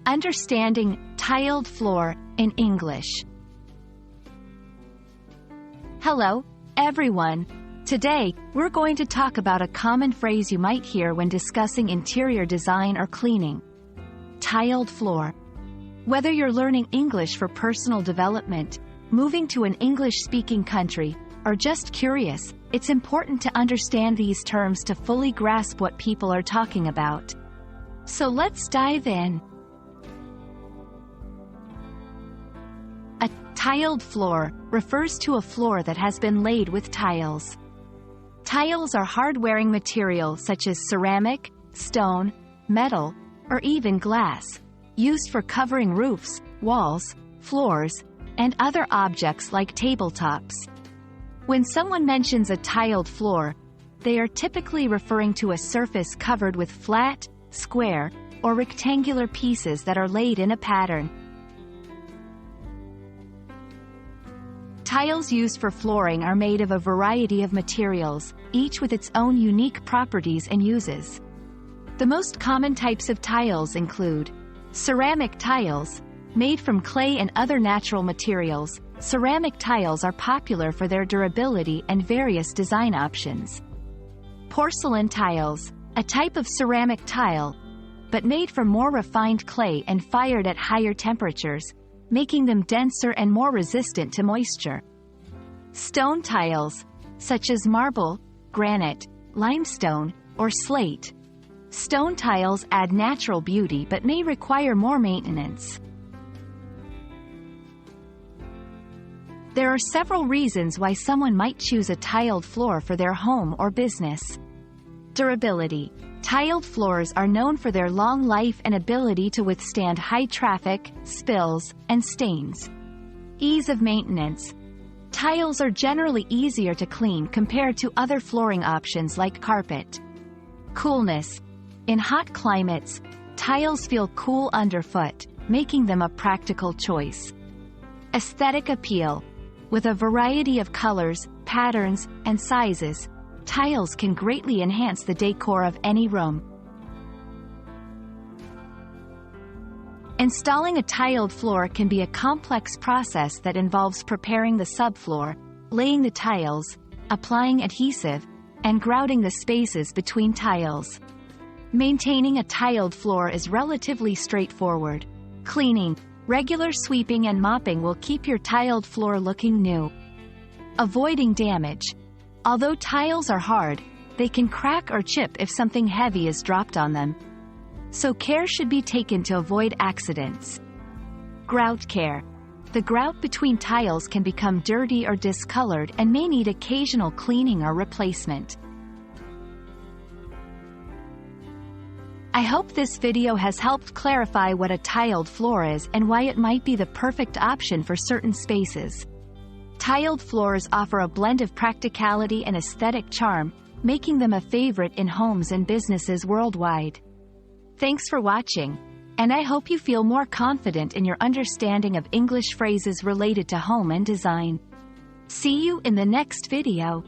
Understanding tiled floor in English. Hello, everyone. Today, we're going to talk about a common phrase you might hear when discussing interior design or cleaning. Tiled floor. Whether you're learning English for personal development, moving to an English-speaking country, or just curious, it's important to understand these terms to fully grasp what people are talking about. So let's dive in. A tiled floor refers to a floor that has been laid with tiles. Tiles are hard-wearing material such as ceramic, stone, metal, or even glass, used for covering roofs, walls, floors, and other objects like tabletops. When someone mentions a tiled floor, they are typically referring to a surface covered with flat, square, or rectangular pieces that are laid in a pattern. Tiles used for flooring are made of a variety of materials, each with its own unique properties and uses. The most common types of tiles include ceramic tiles, made from clay and other natural materials. Ceramic tiles are popular for their durability and various design options. Porcelain tiles, a type of ceramic tile, but made from more refined clay and fired at higher temperatures, making them denser and more resistant to moisture. Stone tiles, such as marble, granite, limestone, or slate. Stone tiles add natural beauty but may require more maintenance. There are several reasons why someone might choose a tiled floor for their home or business. Durability. Tiled floors are known for their long life and ability to withstand high traffic, spills, and stains. Ease of maintenance. Tiles are generally easier to clean compared to other flooring options like carpet. Coolness. In hot climates, tiles feel cool underfoot, making them a practical choice. Aesthetic appeal. With a variety of colors, patterns, and sizes, tiles can greatly enhance the decor of any room. Installing a tiled floor can be a complex process that involves preparing the subfloor, laying the tiles, applying adhesive, and grouting the spaces between tiles. Maintaining a tiled floor is relatively straightforward. Cleaning. Regular sweeping and mopping will keep your tiled floor looking new. Avoiding damage. Although tiles are hard, they can crack or chip if something heavy is dropped on them. So care should be taken to avoid accidents. Grout care. The grout between tiles can become dirty or discolored and may need occasional cleaning or replacement. I hope this video has helped clarify what a tiled floor is and why it might be the perfect option for certain spaces. Tiled floors offer a blend of practicality and aesthetic charm, making them a favorite in homes and businesses worldwide. Thanks for watching, and I hope you feel more confident in your understanding of English phrases related to home and design. See you in the next video.